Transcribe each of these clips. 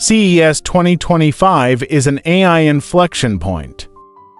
CES 2025 is an AI inflection point.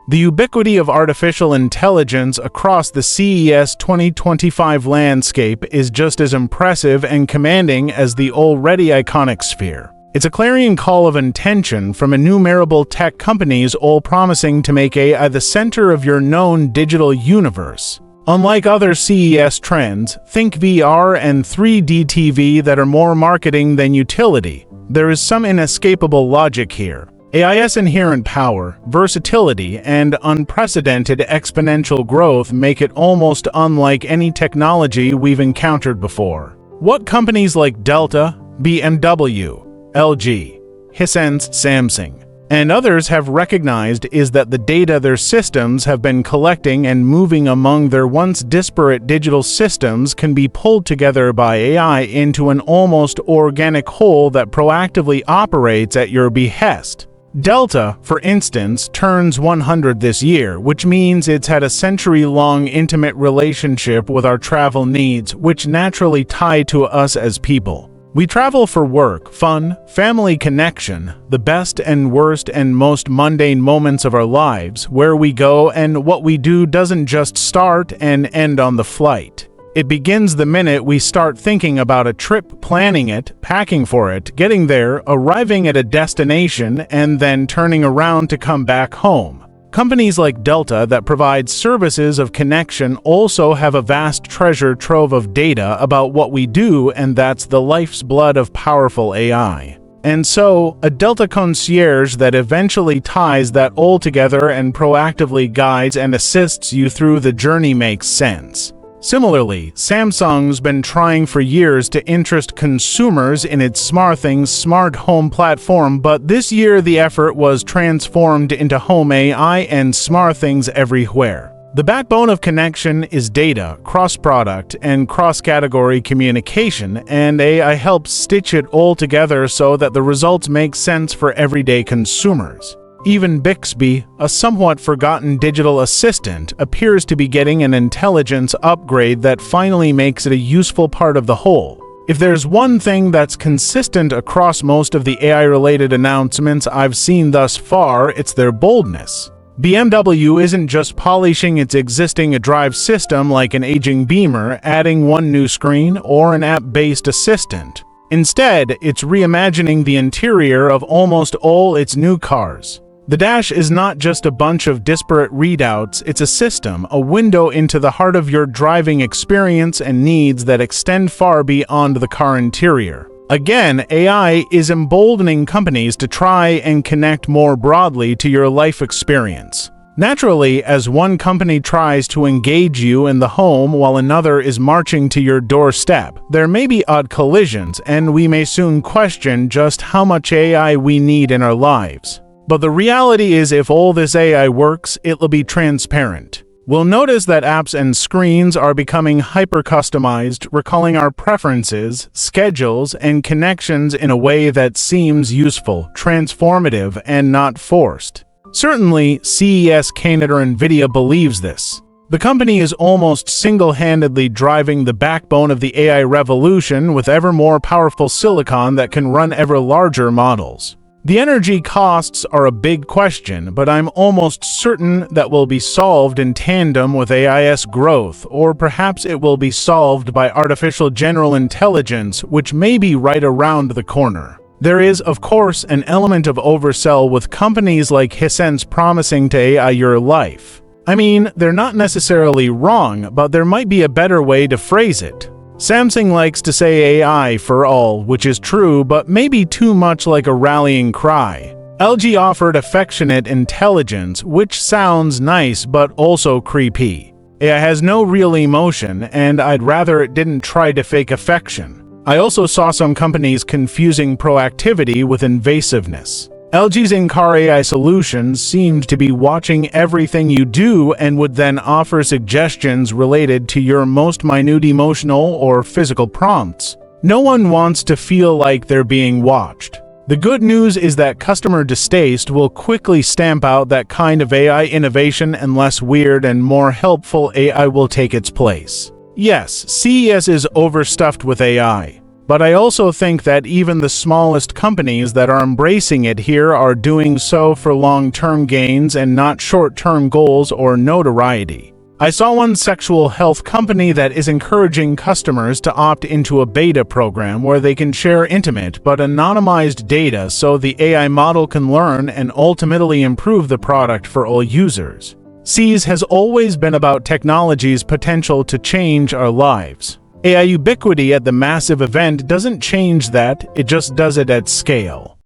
The ubiquity of artificial intelligence across the CES 2025 landscape is just as impressive and commanding as the already iconic Sphere. It's a clarion call of intention from innumerable tech companies, all promising to make AI the center of your known digital universe. Unlike other CES trends, think VR and 3D TV that are more marketing than utility, there is some inescapable logic here. AI's inherent power, versatility, and unprecedented exponential growth make it almost unlike any technology we've encountered before. What companies like Delta, BMW, LG, Hisense, Samsung, and others have recognized is that the data their systems have been collecting and moving among their once disparate digital systems can be pulled together by AI into an almost organic whole that proactively operates at your behest. Delta, for instance, turns 100 this year, which means it's had a century-long intimate relationship with our travel needs, which naturally tie to us as people. We travel for work, fun, family connection, the best and worst and most mundane moments of our lives. Where we go and what we do doesn't just start and end on the flight. It begins the minute we start thinking about a trip, planning it, packing for it, getting there, arriving at a destination, and then turning around to come back home. Companies like Delta that provide services of connection also have a vast treasure trove of data about what we do, and that's the life's blood of powerful AI. And so, a Delta concierge that eventually ties that all together and proactively guides and assists you through the journey makes sense. Similarly, Samsung's been trying for years to interest consumers in its SmartThings smart home platform, but this year the effort was transformed into Home AI and SmartThings Everywhere. The backbone of connection is data, cross-product, and cross-category communication, and AI helps stitch it all together so that the results make sense for everyday consumers. Even Bixby, a somewhat forgotten digital assistant, appears to be getting an intelligence upgrade that finally makes it a useful part of the whole. If there's one thing that's consistent across most of the AI-related announcements I've seen thus far, it's their boldness. BMW isn't just polishing its existing drive system like an aging Beamer, adding one new screen, or an app-based assistant. Instead, it's reimagining the interior of almost all its new cars. The dash is not just a bunch of disparate readouts, it's a system, a window into the heart of your driving experience and needs that extend far beyond the car interior. Again, AI is emboldening companies to try and connect more broadly to your life experience. Naturally, as one company tries to engage you in the home while another is marching to your doorstep, there may be odd collisions, and we may soon question just how much AI we need in our lives. But the reality is, if all this AI works, it'll be transparent. We'll notice that apps and screens are becoming hyper-customized, recalling our preferences, schedules, and connections in a way that seems useful, transformative, and not forced. Certainly, CES candidate NVIDIA believes this. The company is almost single-handedly driving the backbone of the AI revolution with ever more powerful silicon that can run ever larger models. The energy costs are a big question, but I'm almost certain that will be solved in tandem with AI's growth, or perhaps it will be solved by artificial general intelligence, which may be right around the corner. There is, of course, an element of oversell with companies like Hisense promising to AI your life. I mean, they're not necessarily wrong, but there might be a better way to phrase it. Samsung likes to say AI for all, which is true, but maybe too much like a rallying cry. LG offered affectionate intelligence, which sounds nice but also creepy. AI has no real emotion, and I'd rather it didn't try to fake affection. I also saw some companies confusing proactivity with invasiveness. LG's in-car AI solutions seemed to be watching everything you do and would then offer suggestions related to your most minute emotional or physical prompts. No one wants to feel like they're being watched. The good news is that customer distaste will quickly stamp out that kind of AI innovation, and less weird and more helpful AI will take its place. Yes, CES is overstuffed with AI. But I also think that even the smallest companies that are embracing it here are doing so for long-term gains and not short-term goals or notoriety. I saw one sexual health company that is encouraging customers to opt into a beta program where they can share intimate but anonymized data so the AI model can learn and ultimately improve the product for all users. CES has always been about technology's potential to change our lives. AI ubiquity at the massive event doesn't change that, it just does it at scale.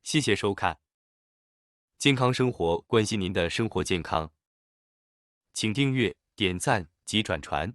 谢谢收看。健康生活，关心您的生活健康。请订阅、点赞及转传。